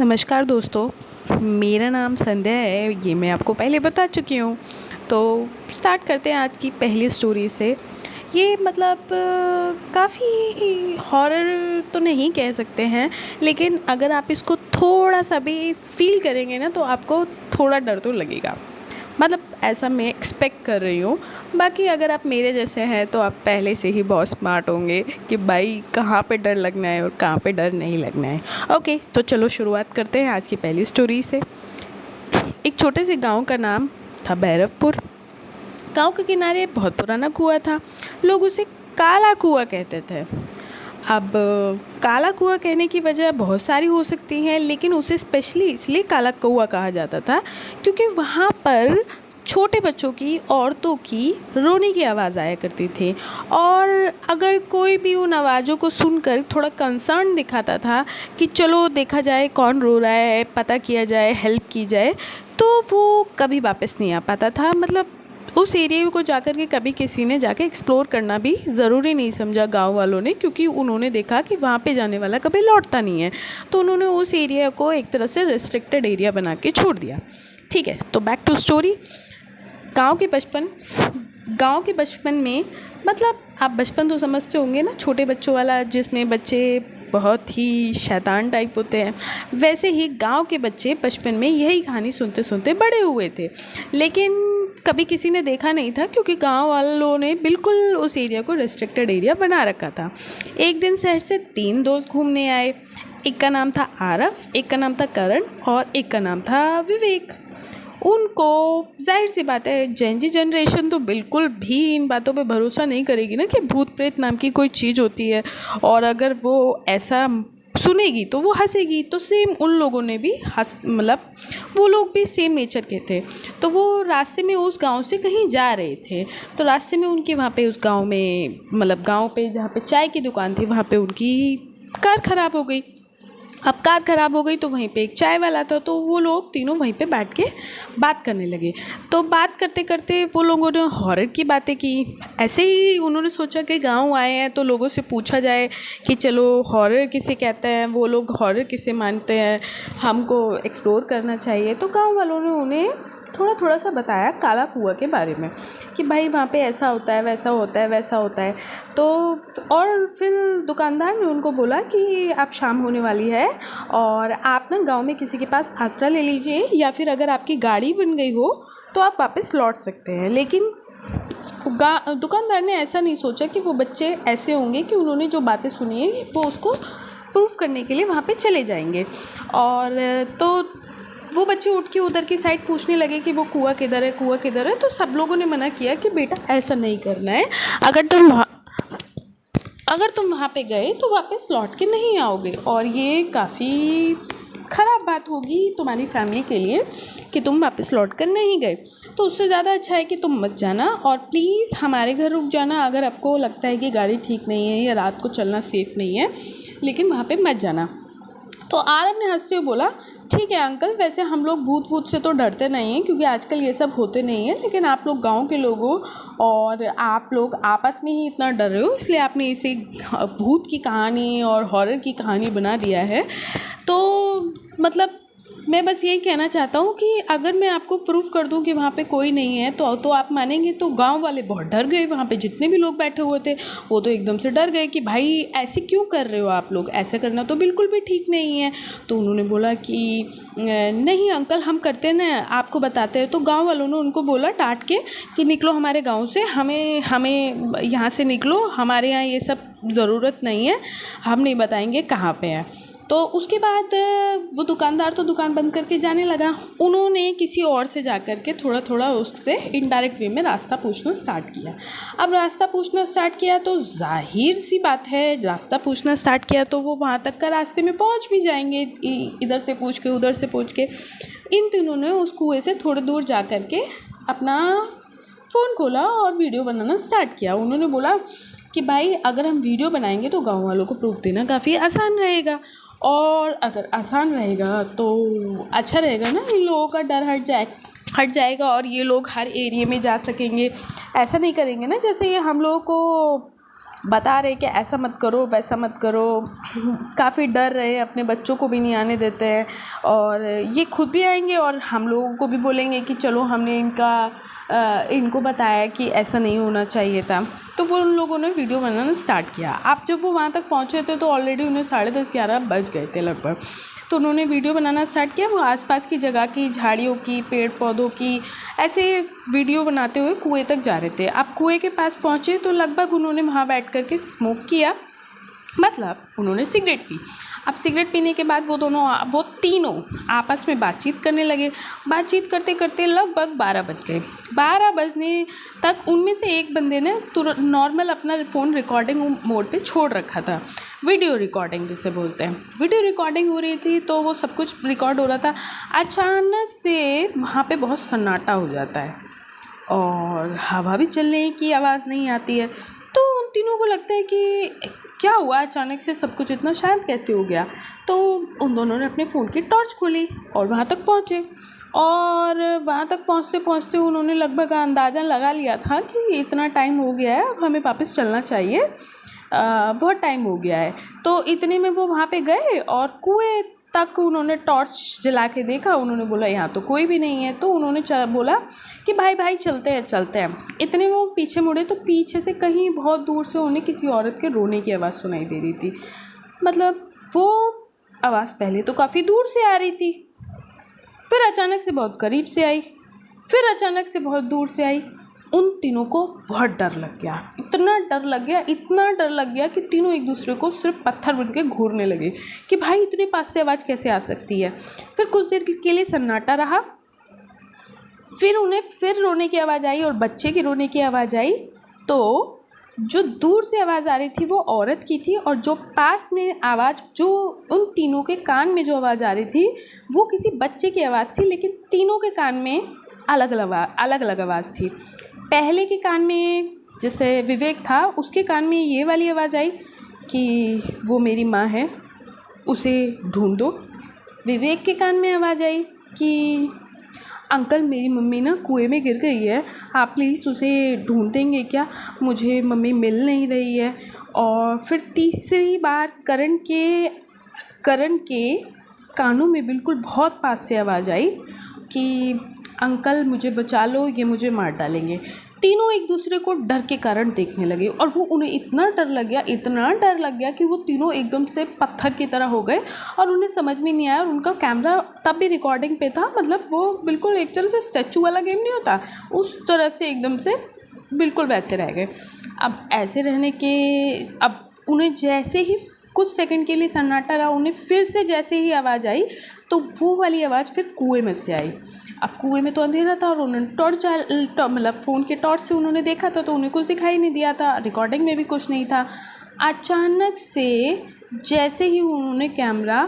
नमस्कार दोस्तों, मेरा नाम संध्या है। ये मैं आपको पहले बता चुकी हूँ। तो स्टार्ट करते हैं आज की पहली स्टोरी से। ये मतलब काफ़ी हॉरर तो नहीं कह सकते हैं, लेकिन अगर आप इसको थोड़ा सा भी फील करेंगे ना तो आपको थोड़ा डर तो लगेगा। मतलब ऐसा मैं एक्सपेक्ट कर रही हूँ। बाकी अगर आप मेरे जैसे हैं तो आप पहले से ही बहुत स्मार्ट होंगे कि भाई कहाँ पे डर लगना है और कहाँ पे डर नहीं लगना है। ओके, तो चलो शुरुआत करते हैं आज की पहली स्टोरी से। एक छोटे से गांव का नाम था भैरवपुर। गांव के किनारे बहुत पुराना कुआं था। लोग उसे काला कुआं कहते थे। अब काला कुआं कहने की वजह बहुत सारी हो सकती हैं, लेकिन उसे स्पेशली इसलिए काला कुआं कहा जाता था क्योंकि वहाँ पर छोटे बच्चों की, औरतों की रोने की आवाज़ आया करती थी। और अगर कोई भी उन आवाज़ों को सुनकर थोड़ा कंसर्न दिखाता था कि चलो देखा जाए कौन रो रहा है, पता किया जाए, हेल्प की जाए, तो वो कभी वापस नहीं आ पाता था। मतलब उस एरिया को जाकर के कभी किसी ने जाके एक्सप्लोर करना भी ज़रूरी नहीं समझा गांव वालों ने, क्योंकि उन्होंने देखा कि वहाँ पे जाने वाला कभी लौटता नहीं है। तो उन्होंने उस एरिया को एक तरह से रिस्ट्रिक्टेड एरिया बना के छोड़ दिया। ठीक है, तो बैक टू स्टोरी। गांव के बचपन में, मतलब आप बचपन तो समझते होंगे ना, छोटे बच्चों वाला, जिसमें बच्चे बहुत ही शैतान टाइप होते हैं। वैसे ही गांव के बच्चे बचपन में यही कहानी सुनते सुनते बड़े हुए थे, लेकिन कभी किसी ने देखा नहीं था क्योंकि गांव वालों ने बिल्कुल उस एरिया को रेस्ट्रिक्टेड एरिया बना रखा था। एक दिन शहर से 3 दोस्त घूमने आए। एक का नाम था आरव, एक का नाम था करण और एक का नाम था विवेक। उनको, जाहिर सी बात है, जेनजी जनरेशन तो बिल्कुल भी इन बातों पे भरोसा नहीं करेगी ना कि भूत प्रेत नाम की कोई चीज़ होती है, और अगर वो ऐसा सुनेगी तो वो हंसेगी। तो सेम उन लोगों ने भी मतलब वो लोग भी सेम नेचर के थे। तो वो रास्ते में उस गांव से कहीं जा रहे थे, तो रास्ते में उनके वहाँ पे उस गांव में, मतलब गांव पे जहाँ पे चाय की दुकान थी, वहाँ पे उनकी कार ख़राब हो गई। अब कार ख़राब हो गई तो वहीं पे एक चाय वाला था, तो वो लोग तीनों वहीं पे बैठ के बात करने लगे। तो बात करते करते वो लोगों ने हॉरर की बातें की। ऐसे ही उन्होंने सोचा कि गांव आए हैं तो लोगों से पूछा जाए कि चलो हॉरर किसे कहते हैं, वो लोग हॉरर किसे मानते हैं, हमको एक्सप्लोर करना चाहिए। तो गाँव वालों ने उन्हें थोड़ा थोड़ा सा बताया काला कुआं के बारे में कि भाई वहाँ पे ऐसा होता है, वैसा होता है, वैसा होता है। तो और फिर दुकानदार ने उनको बोला कि आप शाम होने वाली है और आप ना गांव में किसी के पास आसरा ले लीजिए, या फिर अगर आपकी गाड़ी बन गई हो तो आप वापस लौट सकते हैं। लेकिन दुकानदार ने ऐसा नहीं सोचा कि वो बच्चे ऐसे होंगे कि उन्होंने जो बातें सुनी है वो उसको प्रूफ करने के लिए वहाँ पे चले जाएंगे। और तो वो बच्चे उठ के उधर की साइड पूछने लगे कि वो कुआं किधर है, कुआं किधर है। तो सब लोगों ने मना किया कि बेटा ऐसा नहीं करना है, अगर तुम वहाँ पे गए तो वापस लौट के नहीं आओगे, और ये काफ़ी ख़राब बात होगी तुम्हारी फैमिली के लिए कि तुम वापस लौट कर नहीं गए। तो उससे ज़्यादा अच्छा है कि तुम मत जाना, और प्लीज़ हमारे घर रुक जाना अगर आपको लगता है कि गाड़ी ठीक नहीं है या रात को चलना सेफ़ नहीं है, लेकिन वहाँ पे मत जाना। तो आरव ने हंसते हुए बोला, ठीक है अंकल, वैसे हम लोग भूत वूत से तो डरते नहीं हैं क्योंकि आजकल ये सब होते नहीं हैं, लेकिन आप लोग गांव के लोग हो और आप लोग आपस में ही इतना डर रहे हो, इसलिए आपने इसे भूत की कहानी और हॉरर की कहानी बना दिया है। तो मतलब मैं बस यही कहना चाहता हूँ कि अगर मैं आपको प्रूफ कर दूँ कि वहाँ पे कोई नहीं है तो आप मानेंगे। तो गांव वाले बहुत डर गए, वहाँ पे जितने भी लोग बैठे हुए थे वो तो एकदम से डर गए कि भाई ऐसे क्यों कर रहे हो आप लोग, ऐसा करना तो बिल्कुल भी ठीक नहीं है। तो उन्होंने बोला कि नहीं अंकल, हम करते ना, आपको बताते हैं। तो गाँव वालों ने उनको बोला डांट के कि निकलो हमारे गाँव से, हमें यहाँ से निकलो, हमारे यहाँ ये सब ज़रूरत नहीं है, हम नहीं बताएंगे कहाँ पे है। तो उसके बाद वो दुकानदार तो दुकान बंद करके जाने लगा। उन्होंने किसी और से जाकर के थोड़ा थोड़ा उससे इनडायरेक्ट वे में रास्ता पूछना स्टार्ट किया। अब रास्ता पूछना स्टार्ट किया तो जाहिर सी बात है, रास्ता पूछना स्टार्ट किया तो वो वहाँ तक का रास्ते में पहुँच भी जाएंगे, इधर से पूछ के उधर से पूछ के। इन तीनों ने उस कुएँ से थोड़ी दूर जा कर के अपना फ़ोन खोला और वीडियो बनाना स्टार्ट किया। उन्होंने बोला कि भाई अगर हम वीडियो बनाएंगे तो गाँव वालों को प्रूफ देना काफ़ी आसान रहेगा, और अगर आसान रहेगा तो अच्छा रहेगा ना, इन लोगों का डर हट जाएगा और ये लोग हर एरिया में जा सकेंगे। ऐसा नहीं करेंगे ना जैसे ये हम लोगों को बता रहे कि ऐसा मत करो वैसा मत करो। काफ़ी डर रहे, अपने बच्चों को भी नहीं आने देते हैं और ये खुद भी आएंगे और हम लोगों को भी बोलेंगे कि चलो हमने इनको बताया कि ऐसा नहीं होना चाहिए था। तो वो उन लोगों ने वीडियो बनाना स्टार्ट किया। आप जब वो वहाँ तक पहुँचे थे तो ऑलरेडी उन्हें 10:30-11 बज गए थे लगभग। तो उन्होंने वीडियो बनाना स्टार्ट किया। वो आसपास की जगह की, झाड़ियों की, पेड़ पौधों की, ऐसे वीडियो बनाते हुए कुएं तक जा रहे थे। अब कुएं के पास पहुँचे तो लगभग उन्होंने वहाँ बैठ कर के स्मोक किया, मतलब उन्होंने सिगरेट पी। अब सिगरेट पीने के बाद वो तीनों आपस में बातचीत करने लगे। बातचीत करते करते लगभग 12 बज गए। 12 बजने तक उनमें से एक बंदे ने नॉर्मल अपना फ़ोन रिकॉर्डिंग मोड पे छोड़ रखा था, वीडियो रिकॉर्डिंग जिसे बोलते हैं। वीडियो रिकॉर्डिंग हो रही थी तो वो सब कुछ रिकॉर्ड हो रहा था। अचानक से वहाँ पे बहुत सन्नाटा हो जाता है और हवा भी चलने की आवाज़ नहीं आती है। तो उन तीनों को लगता है कि क्या हुआ, अचानक से सब कुछ इतना शांत कैसे हो गया। तो उन दोनों ने अपने फ़ोन की टॉर्च खोली और वहाँ तक पहुँचे और वहाँ तक पहुँचते पहुँचते उन्होंने लगभग अंदाज़ा लगा लिया था कि इतना टाइम हो गया है, अब हमें वापस चलना चाहिए, बहुत टाइम हो गया है। तो इतने में वो वहाँ पे गए और कुएं तक उन्होंने टॉर्च जला के देखा। उन्होंने बोला यहाँ तो कोई भी नहीं है। तो उन्होंने बोला कि भाई चलते हैं। इतने में वो पीछे मुड़े तो पीछे से कहीं बहुत दूर से उन्हें किसी औरत के रोने की आवाज़ सुनाई दे रही थी। मतलब वो आवाज़ पहले तो काफ़ी दूर से आ रही थी, फिर अचानक से बहुत करीब से आई, फिर अचानक से बहुत दूर से आई। उन तीनों को बहुत डर लग गया, इतना डर लग गया कि तीनों एक दूसरे को सिर्फ पत्थर बन के घूरने लगे कि भाई इतने पास से आवाज़ कैसे आ सकती है। फिर कुछ देर के लिए सन्नाटा रहा, फिर उन्हें फिर रोने की आवाज़ आई और बच्चे की रोने की आवाज़ आई। तो जो दूर से आवाज़ आ रही थी वो औरत की थी और जो पास में आवाज़, जो उन तीनों के कान में जो आवाज़ आ रही थी वो किसी बच्चे की आवाज़ थी, लेकिन तीनों के कान में अलग अलग आवाज़ थी। पहले के कान में जैसे विवेक था, उसके कान में ये वाली आवाज़ आई कि वो मेरी माँ है, उसे ढूंढ दो। विवेक के कान में आवाज़ आई कि अंकल मेरी मम्मी ना कुएं में गिर गई है, आप प्लीज़ उसे ढूंढ देंगे क्या, मुझे मम्मी मिल नहीं रही है। और फिर तीसरी बार करण के कानों में बिल्कुल बहुत पास से आवाज़ आई कि अंकल मुझे बचा लो, ये मुझे मार डालेंगे। तीनों एक दूसरे को डर के कारण देखने लगे और वो उन्हें इतना डर लग गया कि वो तीनों एकदम से पत्थर की तरह हो गए और उन्हें समझ में नहीं आया। और उनका कैमरा तब भी रिकॉर्डिंग पे था, मतलब वो बिल्कुल एक तरह से स्टैचू वाला गेम नहीं होता, उस तरह से एकदम से बिल्कुल वैसे रह गए। अब ऐसे रहने के, अब उन्हें जैसे ही कुछ सेकंड के लिए सन्नाटा रहा, उन्हें फिर से जैसे ही आवाज़ आई तो वो वाली आवाज़ फिर कुएं में से आई। अब कुएं में तो अंधेरा था और उन्होंने मतलब फ़ोन के टॉर्च से उन्होंने देखा था तो उन्हें कुछ दिखाई नहीं दिया था, रिकॉर्डिंग में भी कुछ नहीं था। अचानक से जैसे ही उन्होंने कैमरा,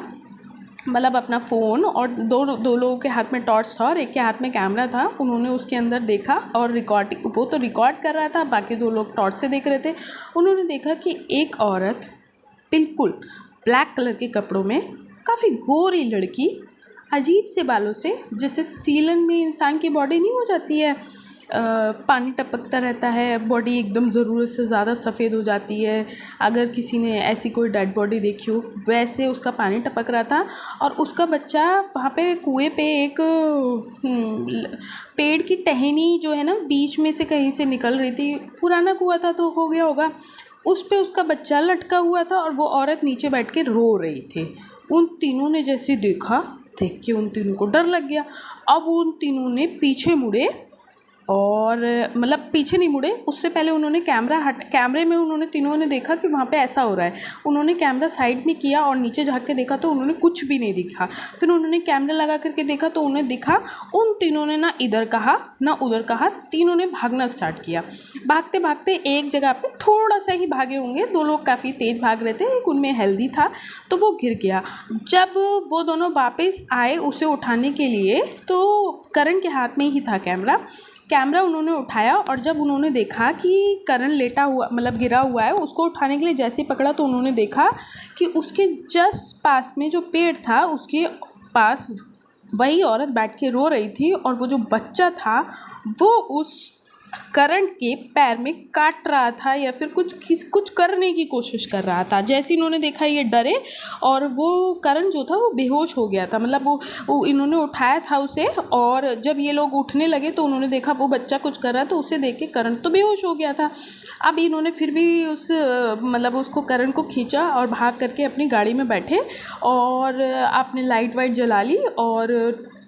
मतलब अपना फ़ोन, और दो लोगों के हाथ में टॉर्च था और एक के हाथ में कैमरा था, उन्होंने उसके अंदर देखा और वो तो रिकॉर्ड कर रहा था, बाकी 2 लोग टॉर्च से देख रहे थे। उन्होंने देखा कि एक औरत बिल्कुल ब्लैक कलर के कपड़ों में, काफ़ी गोरी लड़की, अजीब से बालों से, जैसे सीलन में इंसान की बॉडी नहीं हो जाती है, पानी टपकता रहता है, बॉडी एकदम ज़रूरत से ज़्यादा सफ़ेद हो जाती है, अगर किसी ने ऐसी कोई डेड बॉडी देखी हो वैसे उसका पानी टपक रहा था। और उसका बच्चा वहाँ पे कुएं पे एक पेड़ की टहनी जो है ना बीच में से कहीं से निकल रही थी, पुराना कुआं था तो हो गया होगा, उस पे उसका बच्चा लटका हुआ था और वो औरत नीचे बैठ के रो रही थी। उन तीनों ने जैसे देखा, देख के उन तीनों को डर लग गया। अब उन तीनों ने पीछे मुड़े और मतलब पीछे नहीं मुड़े, उससे पहले उन्होंने कैमरे में उन्होंने तीनों ने देखा कि वहाँ पे ऐसा हो रहा है। उन्होंने कैमरा साइड में किया और नीचे झाँक के देखा तो उन्होंने कुछ भी नहीं दिखा। फिर उन्होंने कैमरा लगा करके देखा तो उन्हें दिखा, उन तीनों ने ना इधर कहा ना उधर कहा, तीनों ने भागना स्टार्ट किया। भागते भागते एक जगह पे थोड़ा सा ही भागे होंगे, 2 लोग काफ़ी तेज़ भाग रहे थे, एक उनमें हेल्दी था तो वो गिर गया। जब वो दोनों वापस आए उसे उठाने के लिए तो करण के हाथ में ही था कैमरा उन्होंने उठाया और जब उन्होंने देखा कि करण लेटा हुआ, मतलब गिरा हुआ है, उसको उठाने के लिए जैसे ही पकड़ा तो उन्होंने देखा कि उसके जस्ट पास में जो पेड़ था उसके पास वही औरत बैठ के रो रही थी और वो जो बच्चा था वो उस करण के पैर में काट रहा था या फिर कुछ करने की कोशिश कर रहा था। जैसे इन्होंने देखा ये डरे और वो करण जो था वो बेहोश हो गया था। मतलब वो इन्होंने उठाया था उसे, और जब ये लोग उठने लगे तो उन्होंने देखा वो बच्चा कुछ कर रहा है, तो उसे देख के करण तो बेहोश हो गया था। अब इन्होंने फिर भी मतलब उसको करण को खींचा और भाग करके अपनी गाड़ी में बैठे और आपने लाइट वाइट जला ली और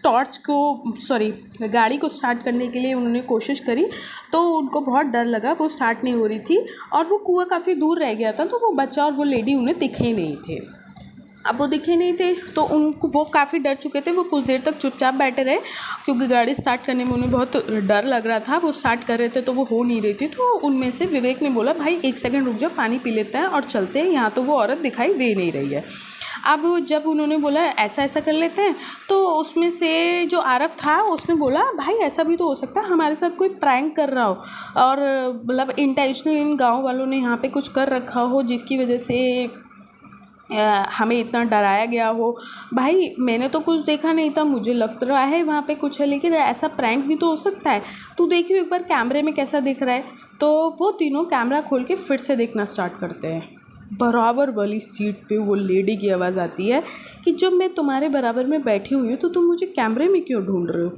टॉर्च को सॉरी गाड़ी को स्टार्ट करने के लिए उन्होंने कोशिश करी, तो उनको बहुत डर लगा, वो स्टार्ट नहीं हो रही थी और वो कुआं काफ़ी दूर रह गया था। तो वो बच्चा और वो लेडी उन्हें दिखे नहीं थे। अब वो दिखे नहीं थे तो उनको वो काफ़ी डर चुके थे। वो कुछ देर तक चुपचाप बैठे रहे क्योंकि गाड़ी स्टार्ट करने में उन्हें बहुत डर लग रहा था। वो स्टार्ट कर रहे थे तो वो हो नहीं रही थी। तो उनमें से विवेक ने बोला, भाई 1 सेकंड रुक जाओ, पानी पी लेते हैं और चलते हैं, यहाँ तो वो औरत दिखाई दे नहीं रही है। अब जब उन्होंने बोला ऐसा ऐसा कर लेते हैं, तो उसमें से जो आरव था उसने बोला, भाई ऐसा भी तो हो सकता है हमारे साथ कोई प्रैंक कर रहा हो और मतलब इंटेंशनल इन गाँव वालों ने यहाँ पे कुछ कर रखा हो जिसकी वजह से हमें इतना डराया गया हो। भाई मैंने तो कुछ देखा नहीं था, मुझे लग रहा है वहाँ पे कुछ है, लेकिन ऐसा प्रैंक भी तो हो सकता है। तू देखियो एक बार कैमरे में कैसा दिख रहा है। तो वो तीनों कैमरा खोल के फिर से देखना स्टार्ट करते हैं। बराबर वाली सीट पे वो लेडी की आवाज़ आती है कि जब मैं तुम्हारे बराबर में बैठी हुई हूँ तो तुम मुझे कैमरे में क्यों ढूंढ रहे हो।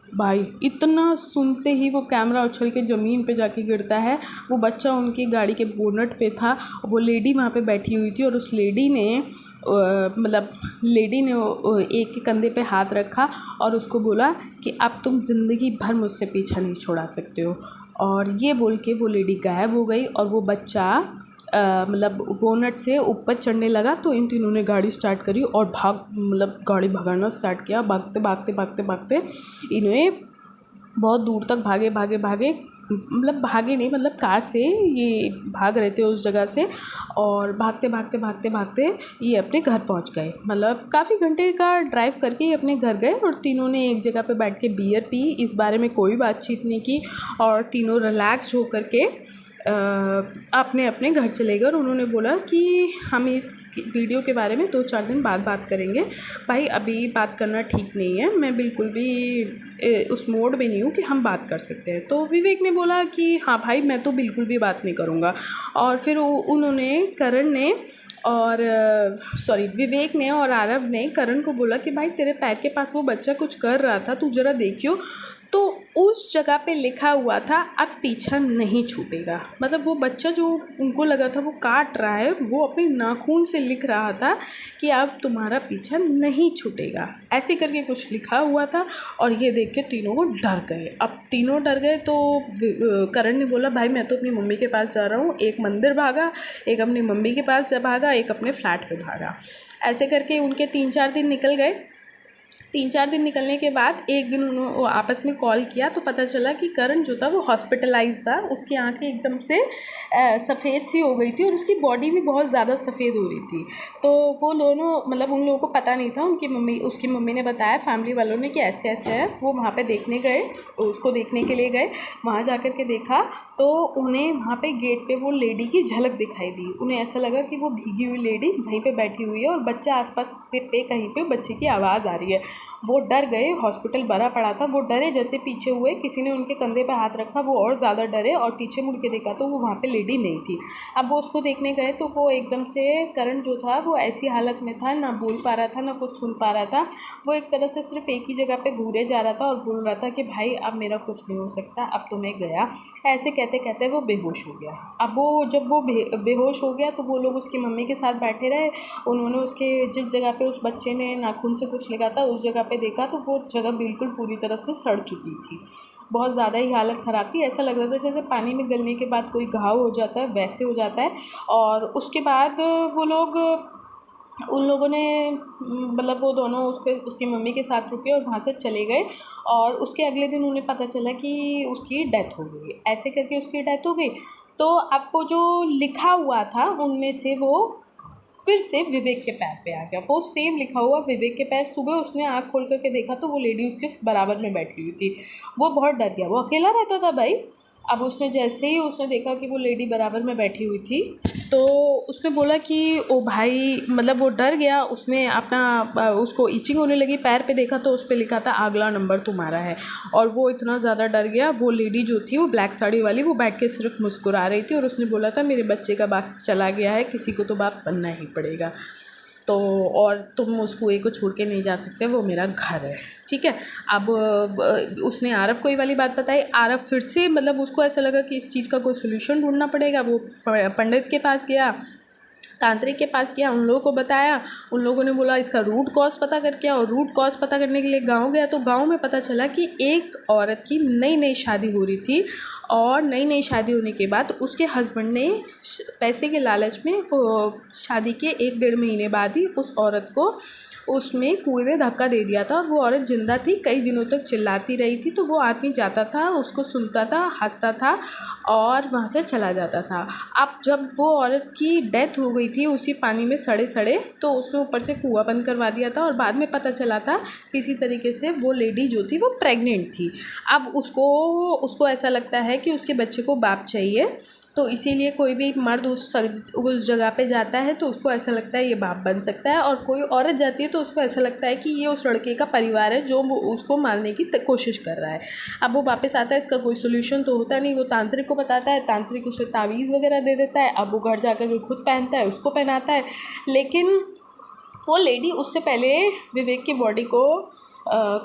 भाई इतना सुनते ही वो कैमरा उछल के ज़मीन पे जाके गिरता है। वो बच्चा उनकी गाड़ी के बोनट पे था, वो लेडी वहाँ पे बैठी हुई थी और उस लेडी ने मतलब लेडी ने एक के कंधे पे हाथ रखा और उसको बोला कि अब तुम ज़िंदगी भर मुझसे पीछा नहीं छुड़ा सकते हो। और ये बोल के वो लेडी गायब हो गई और वो बच्चा मतलब बोनट से ऊपर चढ़ने लगा। तो इन तीनों ने गाड़ी स्टार्ट करी और मतलब गाड़ी भगाना स्टार्ट किया। भागते भागते भागते भागते इन्हें बहुत दूर तक भागे भागे भागे, मतलब भागे नहीं, मतलब कार से ये भाग रहे थे उस जगह से। और भागते भागते भागते भागते ये अपने घर पहुंच गए। मतलब काफ़ी घंटे का ड्राइव करके ये अपने घर गए और तीनों ने एक जगह पे बैठ के बियर पी। इस बारे में कोई बातचीत नहीं की और तीनों रिलैक्स हो करके अपने अपने घर चले गए। और उन्होंने बोला कि हम इस वीडियो के बारे में 2-4 दिन बाद बात करेंगे। भाई अभी बात करना ठीक नहीं है, मैं बिल्कुल भी उस मोड में नहीं हूँ कि हम बात कर सकते हैं। तो विवेक ने बोला कि हाँ भाई मैं तो बिल्कुल भी बात नहीं करूँगा। और फिर उन्होंने करण ने और विवेक ने और आरव ने करण को बोला कि भाई तेरे पैर के पास वो बच्चा कुछ कर रहा था, तू ज़रा देखियो। तो उस जगह पे लिखा हुआ था अब पीछा नहीं छूटेगा। मतलब वो बच्चा जो उनको लगा था वो काट रहा है, वो अपने नाखून से लिख रहा था कि अब तुम्हारा पीछा नहीं छूटेगा, ऐसे करके कुछ लिखा हुआ था। और ये देख के तीनों को डर गए। अब तीनों डर गए तो करण ने बोला, भाई मैं तो अपनी मम्मी के पास जा रहा हूँ। एक मंदिर भागा, एक अपनी मम्मी के पास भागा, एक अपने फ्लैट पे भागा। ऐसे करके उनके 3-4 दिन निकल गए। 3-4 दिन निकलने के बाद एक दिन उन्होंने आपस में कॉल किया तो पता चला कि करण जो था वो हॉस्पिटलाइज था। उसकी आंखें एकदम से सफ़ेद सी हो गई थी और उसकी बॉडी भी बहुत ज़्यादा सफ़ेद हो रही थी। तो वो दोनों मतलब उन लोगों को पता नहीं था। उसकी मम्मी ने बताया फैमिली वालों ने कि ऐसे ऐसे है। वो वहाँ पे देखने गए, उसको देखने के लिए गए। वहाँ जा कर के देखा तो उन्हें वहाँ पे गेट पे वो लेडी की झलक दिखाई दी। उन्हें ऐसा लगा कि वो भीगी हुई लेडी वहीं पे बैठी हुई है और बच्चा आसपास पे कहीं पे बच्चे की आवाज़ आ रही है। वो डर गए, हॉस्पिटल भरा पड़ा था। वो डरे, जैसे पीछे हुए किसी ने उनके कंधे पे हाथ रखा, वो और ज़्यादा डरे और पीछे मुड़ के देखा तो वो वहाँ पे लेडी नहीं थी। अब वो उसको देखने गए तो वो एकदम से करण जो था वो ऐसी हालत में था, ना बोल पा रहा था ना कुछ सुन पा रहा था। वो एक तरह से सिर्फ एक ही जगह पे घूरे जा रहा था और बोल रहा था कि भाई अब मेरा कुछ नहीं हो सकता, अब तो मैं गया। ऐसे कहते कहते वो बेहोश हो गया। अब वो जब वो बेहोश हो गया तो वो लोग उसकी मम्मी के साथ बैठे रहे। उन्होंने उसके जिस जगह पे उस बच्चे ने नाखून से कुछ लिखा था उस जगह पे देखा तो वो जगह बिल्कुल पूरी तरह से सड़ चुकी थी। बहुत ज़्यादा ही हालत ख़राब थी। ऐसा लग रहा था जैसे पानी में गलने के बाद कोई घाव हो जाता है वैसे हो जाता है। और उसके बाद वो लोग उन लोगों ने मतलब वो दोनों उसकी मम्मी के साथ रुके और वहाँ से चले गए। और उसके अगले दिन उन्हें पता चला कि उसकी डेथ हो गई। ऐसे करके उसकी डेथ हो गई। तो अब वो जो लिखा हुआ था उनमें से वो फिर से विवेक के पैर पे आ गया। वो सेम लिखा हुआ विवेक के पैर। सुबह उसने आँख खोल करके देखा तो वो लेडी उसके बराबर में बैठी हुई थी। वो बहुत डर गया। वो अकेला रहता था भाई। अब उसने जैसे ही उसने देखा कि वो लेडी बराबर में बैठी हुई थी, तो उसने बोला कि ओ भाई, मतलब वो डर गया। उसने अपना उसको इचिंग होने लगी, पैर पे देखा तो उस पे लिखा था अगला नंबर तुम्हारा है। और वो इतना ज़्यादा डर गया। वो लेडी जो थी, वो ब्लैक साड़ी वाली, वो बैठ के सिर्फ मुस्कुरा रही थी और उसने बोला था मेरे बच्चे का बाप चला गया है, किसी को तो बाप बनना ही पड़ेगा। तो और तुम उस कुएं को छोड़ के नहीं जा सकते, वो मेरा घर है, ठीक है। अब उसने आरव को ये वाली बात बताई। आरव फिर से, मतलब उसको ऐसा लगा कि इस चीज़ का कोई सोल्यूशन ढूंढना पड़ेगा। वो पंडित के पास गया, तांत्रिक के पास गया, उन लोगों को बताया। उन लोगों ने बोला इसका रूट कॉज पता करके आओ। रूट कॉज पता करने के लिए गांव गया, तो गांव में पता चला कि एक औरत की नई नई शादी हो रही थी और नई नई शादी होने के बाद उसके हस्बैंड ने पैसे के लालच में शादी के 1-1.5 महीने बाद ही उस औरत को उसमें कुएं में धक्का दे दिया था। और वो औरत जिंदा थी, कई दिनों तक चिल्लाती रही थी। तो वो आदमी जाता था, उसको सुनता था, हंसता था और वहाँ से चला जाता था। अब जब वो औरत की डेथ हो गई थी उसी पानी में सड़े सड़े, तो उसने ऊपर से कुआं बंद करवा दिया था। और बाद में पता चला था किसी तरीके से वो लेडी जो थी वो प्रेग्नेंट थी। अब उसको ऐसा लगता है कि उसके बच्चे को बाप चाहिए, तो इसीलिए कोई भी मर्द उस जगह पे जाता है तो उसको ऐसा लगता है ये बाप बन सकता है। और कोई औरत जाती है तो उसको ऐसा लगता है कि ये उस लड़के का परिवार है जो उसको मारने की कोशिश कर रहा है। अब वो वापस आता है, इसका कोई सोल्यूशन तो होता नहीं। वो तांत्रिक को बताता है, तांत्रिक उसे तावीज़ वगैरह दे देता है। अब वो घर जाकर फिर खुद पहनता है, उसको पहनाता है। लेकिन वो लेडी उससे पहले विवेक की बॉडी को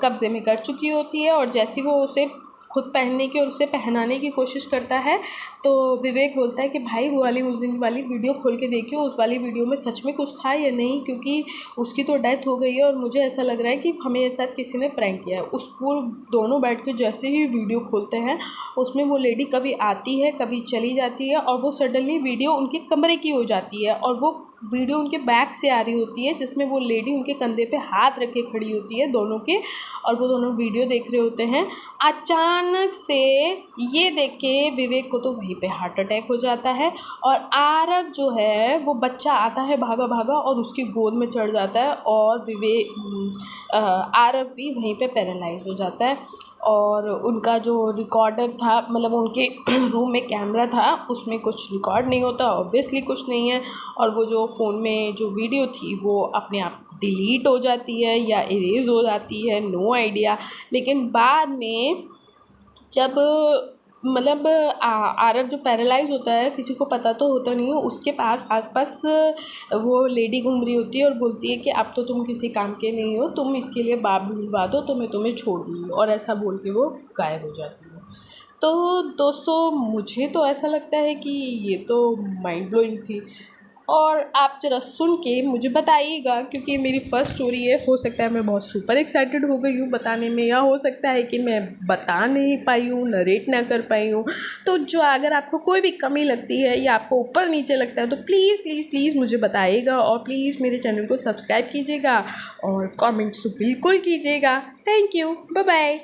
कब्जे में कर चुकी होती है। और जैसे वो उसे खुद पहनने की और उसे पहनाने की कोशिश करता है, तो विवेक बोलता है कि भाई वो वाली उस दिन वाली वीडियो खोल के देखियो, उस वाली वीडियो में सच में कुछ था या नहीं, क्योंकि उसकी तो डेथ हो गई है और मुझे ऐसा लग रहा है कि हमें साथ किसी ने प्रैंक किया है। वो दोनों बैठ के जैसे ही वीडियो खोलते हैं, उसमें वो लेडी कभी आती है कभी चली जाती है और वो सडनली वीडियो उनके कमरे की हो जाती है। और वो वीडियो उनके बैक से आ रही होती है, जिसमें वो लेडी उनके कंधे पे हाथ रख के खड़ी होती है दोनों के, और वो दोनों वीडियो देख रहे होते हैं। अचानक से ये देख के विवेक को तो वहीं पे हार्ट अटैक हो जाता है। और आरव जो है, वो बच्चा आता है भागा भागा और उसकी गोद में चढ़ जाता है। और आरव भी वहीं पे पैरालाइज हो जाता है। और उनका जो रिकॉर्डर था, मतलब उनके रूम में कैमरा था, उसमें कुछ रिकॉर्ड नहीं होता, ऑब्वियसली कुछ नहीं है। और वो जो फ़ोन में जो वीडियो थी वो अपने आप डिलीट हो जाती है या इरेज हो जाती है, नो आइडिया। लेकिन बाद में जब मतलब आरव जो पैरालाइज होता है, किसी को पता तो होता नहीं है, उसके पास आसपास वो लेडी घूम रही होती है और बोलती है कि अब तो तुम किसी काम के नहीं हो, तुम इसके लिए बाप ढूंढवा दो तो मैं तुम्हें छोड़ दूँगी। और ऐसा बोल के वो गायब हो जाती है। तो दोस्तों, मुझे तो ऐसा लगता है कि ये तो माइंड ब्लोइंग थी। और आप ज़रा सुन के मुझे बताइएगा, क्योंकि ये मेरी फर्स्ट स्टोरी है। हो सकता है मैं बहुत सुपर एक्साइटेड हो गई हूँ बताने में, या हो सकता है कि मैं बता नहीं पाई हूँ, नरेट ना कर पाई हूँ। तो जो अगर आपको कोई भी कमी लगती है या आपको ऊपर नीचे लगता है तो प्लीज़ प्लीज़ प्लीज़ मुझे बताइएगा। और प्लीज़ मेरे चैनल को सब्सक्राइब कीजिएगा और कमेंट्स तो बिल्कुल कीजिएगा। Thank you, bye bye.